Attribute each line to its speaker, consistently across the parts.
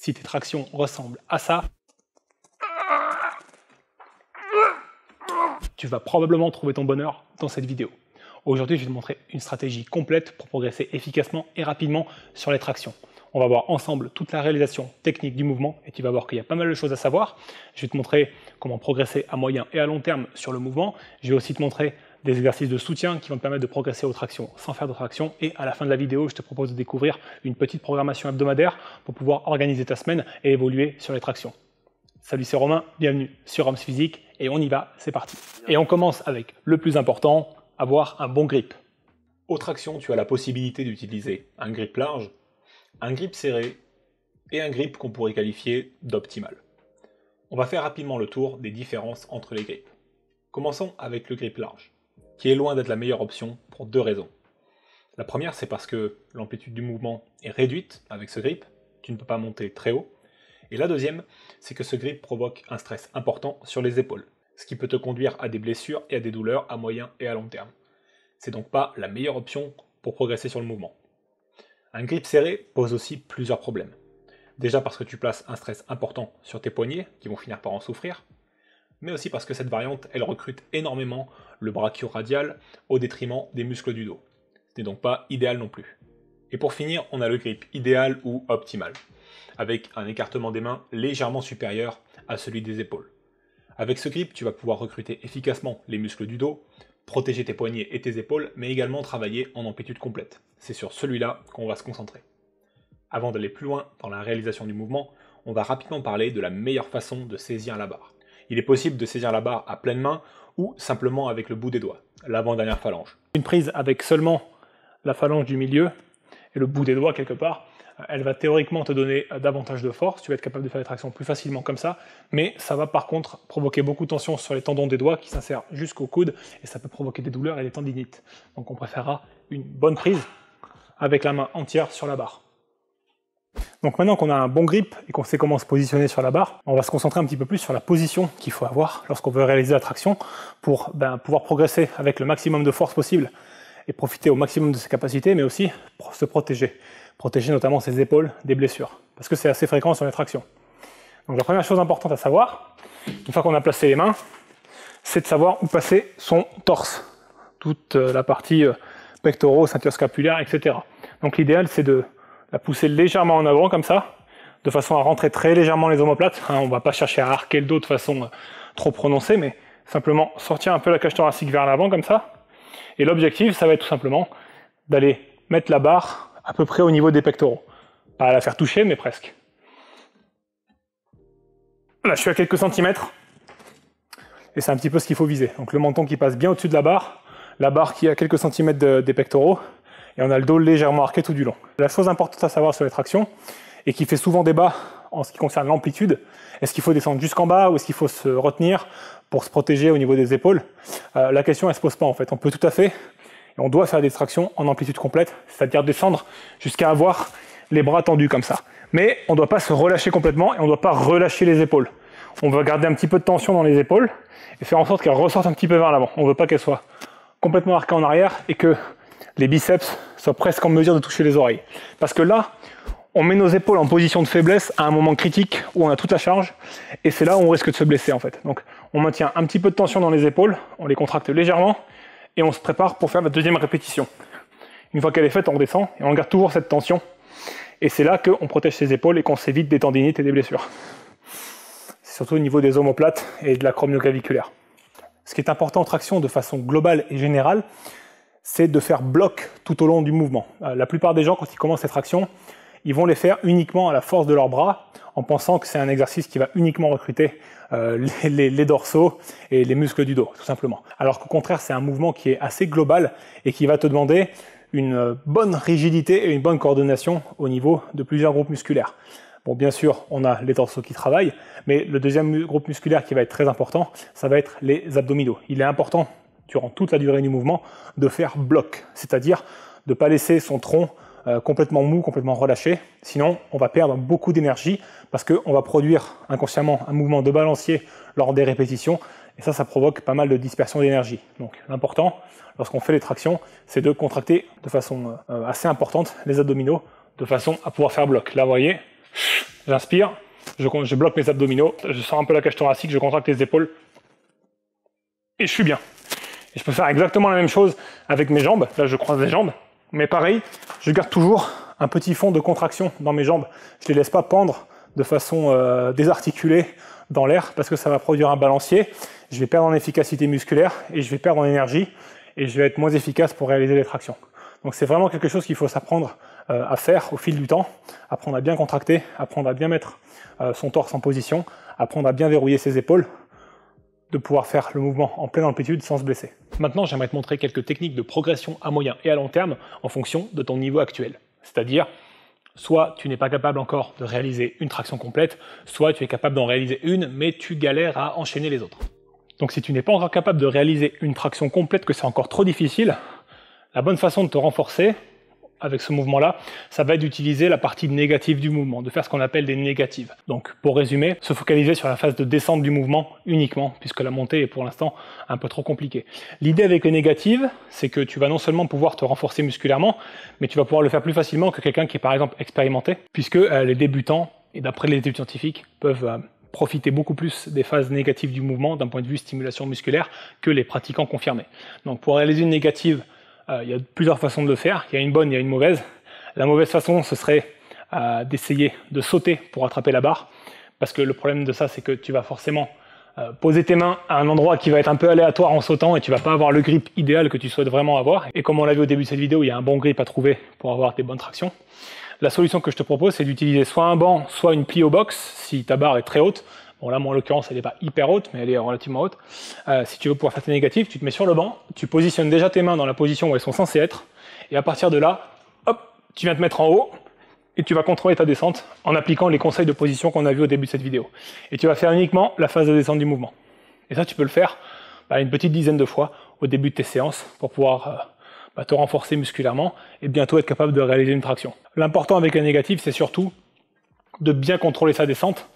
Speaker 1: Si tes tractions ressemblent à ça, tu vas probablement trouver ton bonheur dans cette vidéo. Aujourd'hui, je vais te montrer une stratégie complète pour progresser efficacement et rapidement sur les tractions. On va voir ensemble toute la réalisation technique du mouvement et tu vas voir qu'il y a pas mal de choses à savoir. Je vais te montrer comment progresser à moyen et à long terme sur le mouvement. Je vais aussi te montrer des exercices de soutien qui vont te permettre de progresser aux tractions sans faire de traction. Et à la fin de la vidéo, je te propose de découvrir une petite programmation hebdomadaire pour pouvoir organiser ta semaine et évoluer sur les tractions. Salut, c'est Romain, bienvenue sur Homs Physique et on y va, c'est parti. Et on commence avec le plus important, avoir un bon grip.
Speaker 2: Aux tractions, tu as la possibilité d'utiliser un grip large, un grip serré et un grip qu'on pourrait qualifier d'optimal. On va faire rapidement le tour des différences entre les grips. Commençons avec le grip large, qui est loin d'être la meilleure option pour deux raisons. La première, c'est parce que l'amplitude du mouvement est réduite avec ce grip, tu ne peux pas monter très haut. Et la deuxième, c'est que ce grip provoque un stress important sur les épaules, ce qui peut te conduire à des blessures et à des douleurs à moyen et à long terme. C'est donc pas la meilleure option pour progresser sur le mouvement. Un grip serré pose aussi plusieurs problèmes. Déjà parce que tu places un stress important sur tes poignets, qui vont finir par en souffrir, mais aussi parce que cette variante, elle recrute énormément le brachioradial au détriment des muscles du dos. Ce n'est donc pas idéal non plus. Et pour finir, on a le grip idéal ou optimal, avec un écartement des mains légèrement supérieur à celui des épaules. Avec ce grip, tu vas pouvoir recruter efficacement les muscles du dos, protéger tes poignets et tes épaules, mais également travailler en amplitude complète. C'est sur celui-là qu'on va se concentrer. Avant d'aller plus loin dans la réalisation du mouvement, on va rapidement parler de la meilleure façon de saisir la barre. Il est possible de saisir la barre à pleine main ou simplement avec le bout des doigts, l'avant-dernière phalange.
Speaker 1: Une prise avec seulement la phalange du milieu et le bout des doigts quelque part, elle va théoriquement te donner davantage de force, tu vas être capable de faire des tractions plus facilement comme ça, mais ça va par contre provoquer beaucoup de tension sur les tendons des doigts qui s'insèrent jusqu'au coude et ça peut provoquer des douleurs et des tendinites. Donc on préférera une bonne prise avec la main entière sur la barre. Donc maintenant qu'on a un bon grip et qu'on sait comment se positionner sur la barre, on va se concentrer un petit peu plus sur la position qu'il faut avoir lorsqu'on veut réaliser la traction pour pouvoir progresser avec le maximum de force possible et profiter au maximum de ses capacités, mais aussi pour se protéger. Protéger notamment ses épaules des blessures, parce que c'est assez fréquent sur les tractions. Donc la première chose importante à savoir, une fois qu'on a placé les mains, c'est de savoir où passer son torse, toute la partie pectoraux, ceinture scapulaire, etc. Donc l'idéal c'est de la pousser légèrement en avant comme ça, de façon à rentrer très légèrement les omoplates. On ne va pas chercher à arquer le dos de façon trop prononcée, mais simplement sortir un peu la cage thoracique vers l'avant comme ça. Et l'objectif, ça va être tout simplement d'aller mettre la barre à peu près au niveau des pectoraux. Pas à la faire toucher, mais presque. Là, je suis à quelques centimètres. Et c'est un petit peu ce qu'il faut viser. Donc le menton qui passe bien au-dessus de la barre qui est à quelques centimètres des pectoraux, et on a le dos légèrement arqué tout du long. La chose importante à savoir sur les tractions, et qui fait souvent débat en ce qui concerne l'amplitude, est-ce qu'il faut descendre jusqu'en bas ou est-ce qu'il faut se retenir pour se protéger au niveau des épaules? La question elle se pose pas en fait, on peut tout à fait, et on doit faire des tractions en amplitude complète, c'est-à-dire descendre jusqu'à avoir les bras tendus comme ça. Mais on ne doit pas se relâcher complètement et on ne doit pas relâcher les épaules. On va garder un petit peu de tension dans les épaules et faire en sorte qu'elles ressortent un petit peu vers l'avant. On ne veut pas qu'elles soient complètement arquées en arrière et que les biceps soient presque en mesure de toucher les oreilles. Parce que là, on met nos épaules en position de faiblesse à un moment critique où on a toute la charge et c'est là où on risque de se blesser en fait. Donc on maintient un petit peu de tension dans les épaules, on les contracte légèrement et on se prépare pour faire la deuxième répétition. Une fois qu'elle est faite, on redescend et on garde toujours cette tension. Et c'est là qu'on protège ses épaules et qu'on s'évite des tendinites et des blessures. C'est surtout au niveau des omoplates et de l'acromioclaviculaire. Ce qui est important en traction de façon globale et générale, c'est de faire bloc tout au long du mouvement. La plupart des gens, quand ils commencent les tractions, ils vont les faire uniquement à la force de leurs bras, en pensant que c'est un exercice qui va uniquement recruter les dorsaux et les muscles du dos, tout simplement. Alors qu'au contraire, c'est un mouvement qui est assez global et qui va te demander une bonne rigidité et une bonne coordination au niveau de plusieurs groupes musculaires. Bon, bien sûr, on a les dorsaux qui travaillent, mais le deuxième groupe musculaire qui va être très important, ça va être les abdominaux. Il est important, durant toute la durée du mouvement, de faire bloc, c'est-à-dire de ne pas laisser son tronc complètement mou, complètement relâché. Sinon, on va perdre beaucoup d'énergie parce qu'on va produire inconsciemment un mouvement de balancier lors des répétitions et ça provoque pas mal de dispersion d'énergie. Donc l'important, lorsqu'on fait les tractions, c'est de contracter de façon assez importante les abdominaux de façon à pouvoir faire bloc. Là, vous voyez, J'inspire, je bloque mes abdominaux, je sors un peu la cage thoracique, je contracte les épaules et je suis bien. Et je peux faire exactement la même chose avec mes jambes. Là, je croise les jambes, mais pareil, je garde toujours un petit fond de contraction dans mes jambes. Je ne les laisse pas pendre de façon désarticulée dans l'air parce que ça va produire un balancier. Je vais perdre en efficacité musculaire et je vais perdre en énergie et je vais être moins efficace pour réaliser les tractions. Donc c'est vraiment quelque chose qu'il faut s'apprendre à faire au fil du temps, apprendre à bien contracter, apprendre à bien mettre son torse en position, apprendre à bien verrouiller ses épaules, de pouvoir faire le mouvement en pleine amplitude sans se blesser. Maintenant, j'aimerais te montrer quelques techniques de progression à moyen et à long terme en fonction de ton niveau actuel. C'est-à-dire, soit tu n'es pas capable encore de réaliser une traction complète, soit tu es capable d'en réaliser une, mais tu galères à enchaîner les autres. Donc si tu n'es pas encore capable de réaliser une traction complète, que c'est encore trop difficile, la bonne façon de te renforcer avec ce mouvement-là, ça va être d'utiliser la partie négative du mouvement, de faire ce qu'on appelle des négatives. Donc, pour résumer, se focaliser sur la phase de descente du mouvement uniquement, puisque la montée est pour l'instant un peu trop compliquée. L'idée avec les négatives, c'est que tu vas non seulement pouvoir te renforcer musculairement, mais tu vas pouvoir le faire plus facilement que quelqu'un qui est par exemple expérimenté, puisque les débutants, et d'après les études scientifiques, peuvent profiter beaucoup plus des phases négatives du mouvement d'un point de vue stimulation musculaire que les pratiquants confirmés. Donc, pour réaliser une négative, il y a plusieurs façons de le faire, il y a une bonne, il y a une mauvaise. La mauvaise façon, ce serait d'essayer de sauter pour attraper la barre, parce que le problème de ça, c'est que tu vas forcément poser tes mains à un endroit qui va être un peu aléatoire en sautant et tu vas pas avoir le grip idéal que tu souhaites vraiment avoir. Et comme on l'a vu au début de cette vidéo, il y a un bon grip à trouver pour avoir des bonnes tractions. La solution que je te propose, c'est d'utiliser soit un banc, soit une plio box, si ta barre est très haute. Bon là, moi en l'occurrence, elle n'est pas hyper haute, mais elle est relativement haute. Si tu veux pouvoir faire tes négatifs, tu te mets sur le banc, tu positionnes déjà tes mains dans la position où elles sont censées être, et à partir de là, hop, tu viens te mettre en haut, et tu vas contrôler ta descente en appliquant les conseils de position qu'on a vus au début de cette vidéo. Et tu vas faire uniquement la phase de descente du mouvement. Et ça, tu peux le faire une petite dizaine de fois au début de tes séances pour pouvoir te renforcer musculairement et bientôt être capable de réaliser une traction. L'important avec les négatifs, c'est surtout de bien contrôler sa descente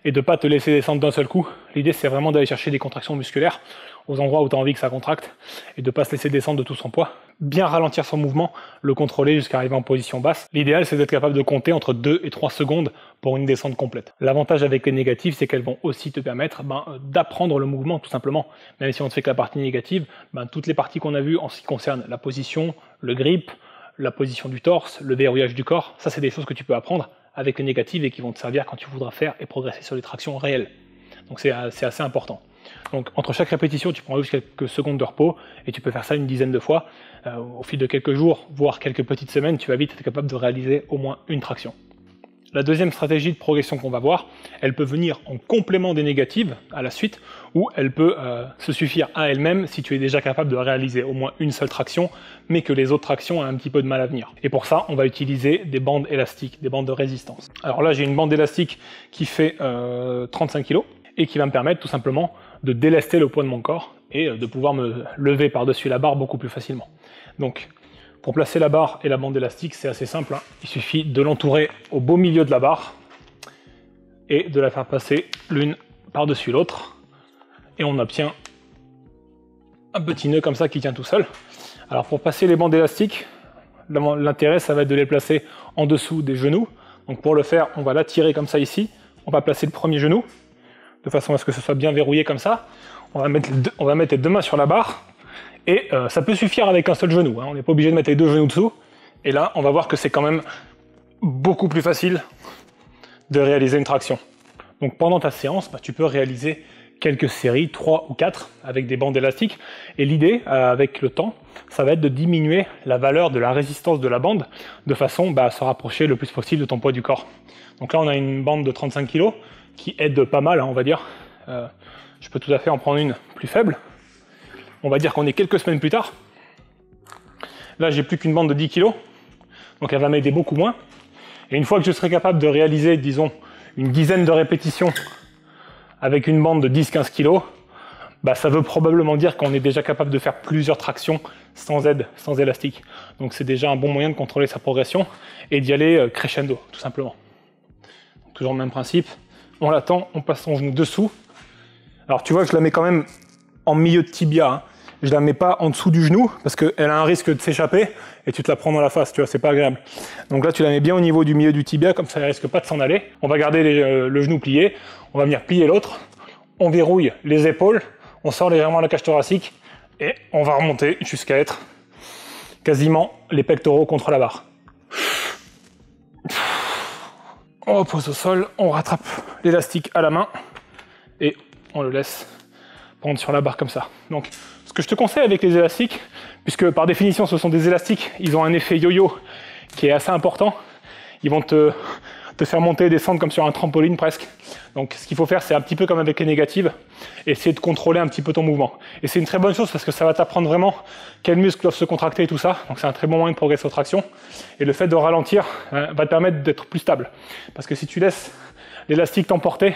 Speaker 1: et de ne pas te laisser descendre d'un seul coup. L'idée, c'est vraiment d'aller chercher des contractions musculaires aux endroits où tu as envie que ça contracte et de ne pas se laisser descendre de tout son poids. Bien ralentir son mouvement, le contrôler jusqu'à arriver en position basse. L'idéal, c'est d'être capable de compter entre 2 et 3 secondes pour une descente complète. L'avantage avec les négatives, c'est qu'elles vont aussi te permettre d'apprendre le mouvement, tout simplement. Même si on ne fait que la partie négative, toutes les parties qu'on a vues en ce qui concerne la position, le grip, la position du torse, le verrouillage du corps, ça c'est des choses que tu peux apprendre avec les négatives et qui vont te servir quand tu voudras faire et progresser sur les tractions réelles. Donc c'est assez important. Donc entre chaque répétition, tu prends juste quelques secondes de repos et tu peux faire ça une dizaine de fois. Au fil de quelques jours, voire quelques petites semaines, tu vas vite être capable de réaliser au moins une traction. La deuxième stratégie de progression qu'on va voir, elle peut venir en complément des négatives à la suite, ou elle peut se suffire à elle-même si tu es déjà capable de réaliser au moins une seule traction, mais que les autres tractions ont un petit peu de mal à venir. Et pour ça, on va utiliser des bandes élastiques, des bandes de résistance. Alors là, j'ai une bande élastique qui fait 35 kg et qui va me permettre tout simplement de délester le poids de mon corps et de pouvoir me lever par-dessus la barre beaucoup plus facilement. Donc, pour placer la barre et la bande élastique, c'est assez simple. Il suffit de l'entourer au beau milieu de la barre et de la faire passer l'une par-dessus l'autre. Et on obtient un petit nœud comme ça qui tient tout seul. Alors pour passer les bandes élastiques, l'intérêt, ça va être de les placer en dessous des genoux. Donc pour le faire, on va la tirer comme ça ici. On va placer le premier genou, de façon à ce que ce soit bien verrouillé comme ça. On va mettre les deux mains sur la barre. Et ça peut suffire avec un seul genou, on n'est pas obligé de mettre les deux genoux dessous. Et là, on va voir que c'est quand même beaucoup plus facile de réaliser une traction. Donc pendant ta séance, tu peux réaliser quelques séries, 3 ou 4, avec des bandes élastiques. Et l'idée, avec le temps, ça va être de diminuer la valeur de la résistance de la bande, de façon à se rapprocher le plus possible de ton poids du corps. Donc là, on a une bande de 35 kg qui aide pas mal, on va dire. Je peux tout à fait en prendre une plus faible. On va dire qu'on est quelques semaines plus tard. Là, j'ai plus qu'une bande de 10 kg, donc elle va m'aider beaucoup moins. Et une fois que je serai capable de réaliser, disons, une dizaine de répétitions avec une bande de 10-15 kg, ça veut probablement dire qu'on est déjà capable de faire plusieurs tractions sans aide, sans élastique. Donc c'est déjà un bon moyen de contrôler sa progression et d'y aller crescendo, tout simplement. Donc, toujours le même principe. On l'attend, on passe son genou dessous. Alors tu vois que je la mets quand même en milieu de tibia, je la mets pas en dessous du genou parce qu'elle a un risque de s'échapper et tu te la prends dans la face, tu vois, c'est pas agréable. Donc là, tu la mets bien au niveau du milieu du tibia, comme ça, elle risque pas de s'en aller. On va garder le genou plié, on va venir plier l'autre, on verrouille les épaules, on sort légèrement la cage thoracique et on va remonter jusqu'à être quasiment les pectoraux contre la barre. On repose au sol, on rattrape l'élastique à la main et on le laisse prendre sur la barre comme ça. Donc, ce que je te conseille avec les élastiques, puisque par définition ce sont des élastiques, ils ont un effet yo-yo qui est assez important. Ils vont te faire monter et descendre comme sur un trampoline presque. Donc ce qu'il faut faire, c'est un petit peu comme avec les négatives, essayer de contrôler un petit peu ton mouvement. Et c'est une très bonne chose parce que ça va t'apprendre vraiment quels muscles doivent se contracter et tout ça. Donc c'est un très bon moyen de progresser aux tractions. Et le fait de ralentir va te permettre d'être plus stable. Parce que si tu laisses l'élastique t'emporter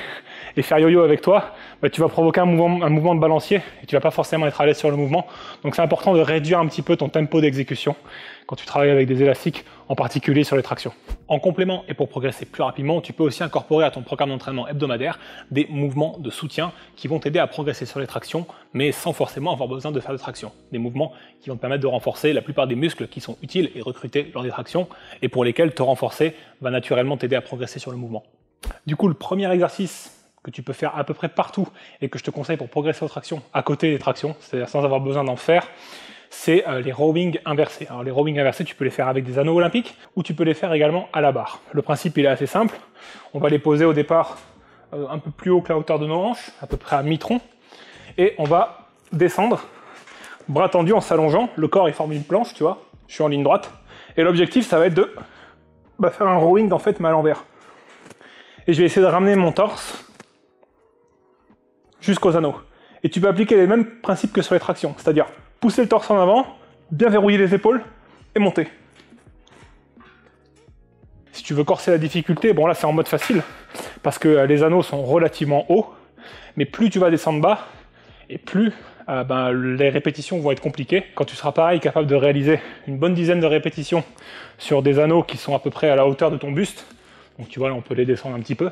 Speaker 1: et faire yo-yo avec toi, bah, tu vas provoquer un mouvement de balancier et tu vas pas forcément être à l'aise sur le mouvement. Donc c'est important de réduire un petit peu ton tempo d'exécution quand tu travailles avec des élastiques, en particulier sur les tractions. En complément et pour progresser plus rapidement, tu peux aussi incorporer à ton programme d'entraînement hebdomadaire des mouvements de soutien qui vont t'aider à progresser sur les tractions, mais sans forcément avoir besoin de faire de traction. Des mouvements qui vont te permettre de renforcer la plupart des muscles qui sont utiles et recrutés lors des tractions et pour lesquels te renforcer va naturellement t'aider à progresser sur le mouvement. Du coup, le premier exercice que tu peux faire à peu près partout et que je te conseille pour progresser aux tractions à côté des tractions, c'est-à-dire sans avoir besoin d'en faire, c'est les rowing inversés. Alors les rowing inversés, tu peux les faire avec des anneaux olympiques ou tu peux les faire également à la barre. Le principe il est assez simple. On va les poser au départ un peu plus haut que la hauteur de nos hanches, à peu près à mi-tronc, et on va descendre, bras tendus en s'allongeant. Le corps il forme une planche, tu vois. Je suis en ligne droite. Et l'objectif ça va être de faire un rowing en fait mais à l'envers. Et je vais essayer de ramener mon torse jusqu'aux anneaux. Et tu peux appliquer les mêmes principes que sur les tractions, c'est-à-dire pousser le torse en avant, bien verrouiller les épaules et monter. Si tu veux corser la difficulté, bon là c'est en mode facile, parce que les anneaux sont relativement hauts, mais plus tu vas descendre bas, et plus les répétitions vont être compliquées. Quand tu seras pareil capable de réaliser une bonne dizaine de répétitions sur des anneaux qui sont à peu près à la hauteur de ton buste, donc tu vois là on peut les descendre un petit peu.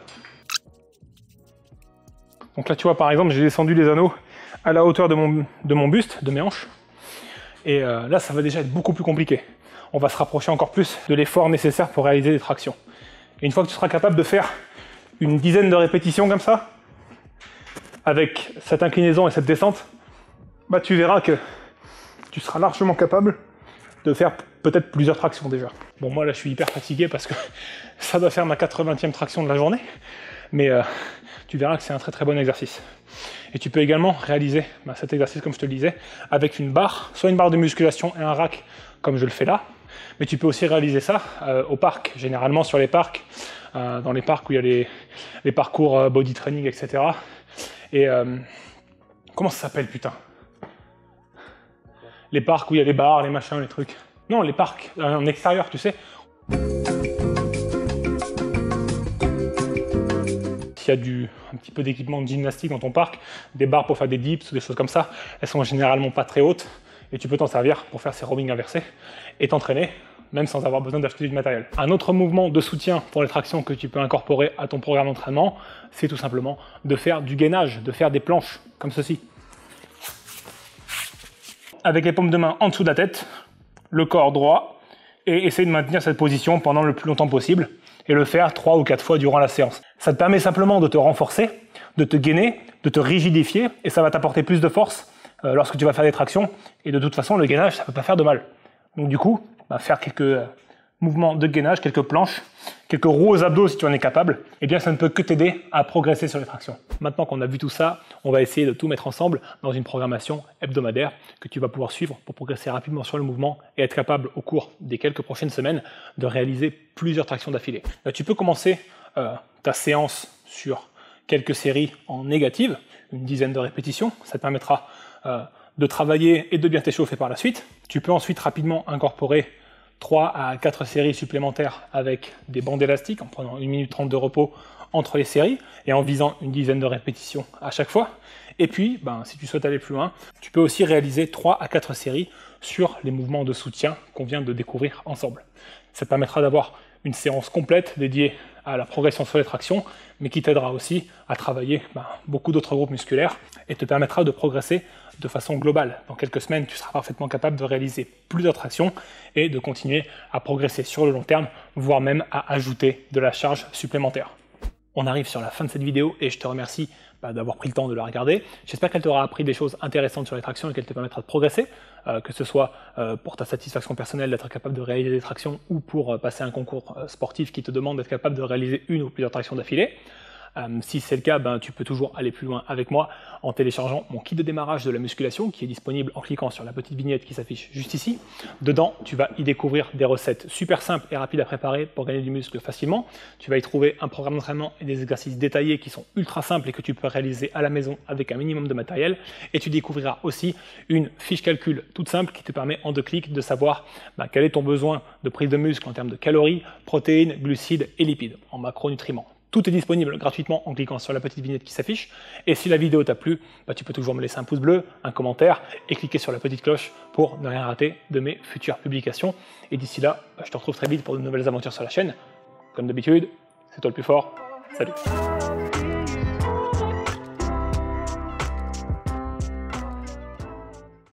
Speaker 1: Donc là tu vois par exemple j'ai descendu les anneaux à la hauteur de mon buste, de mes hanches. Et là ça va déjà être beaucoup plus compliqué. On va se rapprocher encore plus de l'effort nécessaire pour réaliser des tractions. Et une fois que tu seras capable de faire une dizaine de répétitions comme ça, avec cette inclinaison et cette descente, bah tu verras que tu seras largement capable de faire peut-être plusieurs tractions déjà. Bon moi là je suis hyper fatigué parce que ça doit faire ma 80e traction de la journée, mais tu verras que c'est un très très bon exercice. Et tu peux également réaliser cet exercice comme je te le disais avec une barre, soit une barre de musculation et un rack comme je le fais là, mais tu peux aussi réaliser ça au parc, généralement sur les parcs, dans les parcs où il y a les parcours body training, etc. Et comment ça s'appelle putain? Les parcs où il y a les barres, les machins, les trucs. Non, les parcs en extérieur, tu sais. S'il y a un petit peu d'équipement de gymnastique dans ton parc, des barres pour faire des dips ou des choses comme ça, elles sont généralement pas très hautes et tu peux t'en servir pour faire ces rowing inversés et t'entraîner, même sans avoir besoin d'acheter du matériel. Un autre mouvement de soutien pour les tractions que tu peux incorporer à ton programme d'entraînement, c'est tout simplement de faire du gainage, de faire des planches comme ceci. Avec les paumes de main en dessous de la tête, le corps droit, et essayer de maintenir cette position pendant le plus longtemps possible et le faire 3 ou 4 fois durant la séance. Ça te permet simplement de te renforcer, de te gainer, de te rigidifier et ça va t'apporter plus de force lorsque tu vas faire des tractions. Et de toute façon, le gainage, ça ne peut pas faire de mal. Donc du coup, faire quelques mouvements de gainage, quelques planches, quelques roues aux abdos si tu en es capable, eh bien ça ne peut que t'aider à progresser sur les tractions. Maintenant qu'on a vu tout ça, on va essayer de tout mettre ensemble dans une programmation hebdomadaire que tu vas pouvoir suivre pour progresser rapidement sur le mouvement et être capable au cours des quelques prochaines semaines de réaliser plusieurs tractions d'affilée. Tu peux commencer ta séance sur quelques séries en négative, une dizaine de répétitions, ça te permettra de travailler et de bien t'échauffer par la suite. Tu peux ensuite rapidement incorporer 3 à 4 séries supplémentaires avec des bandes élastiques en prenant 1 minute 30 de repos entre les séries et en visant une dizaine de répétitions à chaque fois. Et puis, si tu souhaites aller plus loin, tu peux aussi réaliser 3 à 4 séries sur les mouvements de soutien qu'on vient de découvrir ensemble. Ça te permettra d'avoir une séance complète dédiée à la progression sur les tractions, mais qui t'aidera aussi à travailler beaucoup d'autres groupes musculaires et te permettra de progresser de façon globale. Dans quelques semaines, tu seras parfaitement capable de réaliser plusieurs tractions et de continuer à progresser sur le long terme, voire même à ajouter de la charge supplémentaire. On arrive sur la fin de cette vidéo et je te remercie d'avoir pris le temps de la regarder. J'espère qu'elle t'aura appris des choses intéressantes sur les tractions et qu'elle te permettra de progresser, que ce soit pour ta satisfaction personnelle d'être capable de réaliser des tractions ou pour passer un concours sportif qui te demande d'être capable de réaliser une ou plusieurs tractions d'affilée. Si c'est le cas, tu peux toujours aller plus loin avec moi en téléchargeant mon kit de démarrage de la musculation qui est disponible en cliquant sur la petite vignette qui s'affiche juste ici. Dedans, tu vas y découvrir des recettes super simples et rapides à préparer pour gagner du muscle facilement. Tu vas y trouver un programme d'entraînement et des exercices détaillés qui sont ultra simples et que tu peux réaliser à la maison avec un minimum de matériel. Et tu découvriras aussi une fiche calcul toute simple qui te permet en 2 clics de savoir quel est ton besoin de prise de muscle en termes de calories, protéines, glucides et lipides en macronutriments. Tout est disponible gratuitement en cliquant sur la petite vignette qui s'affiche. Et si la vidéo t'a plu, tu peux toujours me laisser un pouce bleu, un commentaire et cliquer sur la petite cloche pour ne rien rater de mes futures publications. Et d'ici là, je te retrouve très vite pour de nouvelles aventures sur la chaîne. Comme d'habitude, c'est toi le plus fort. Salut!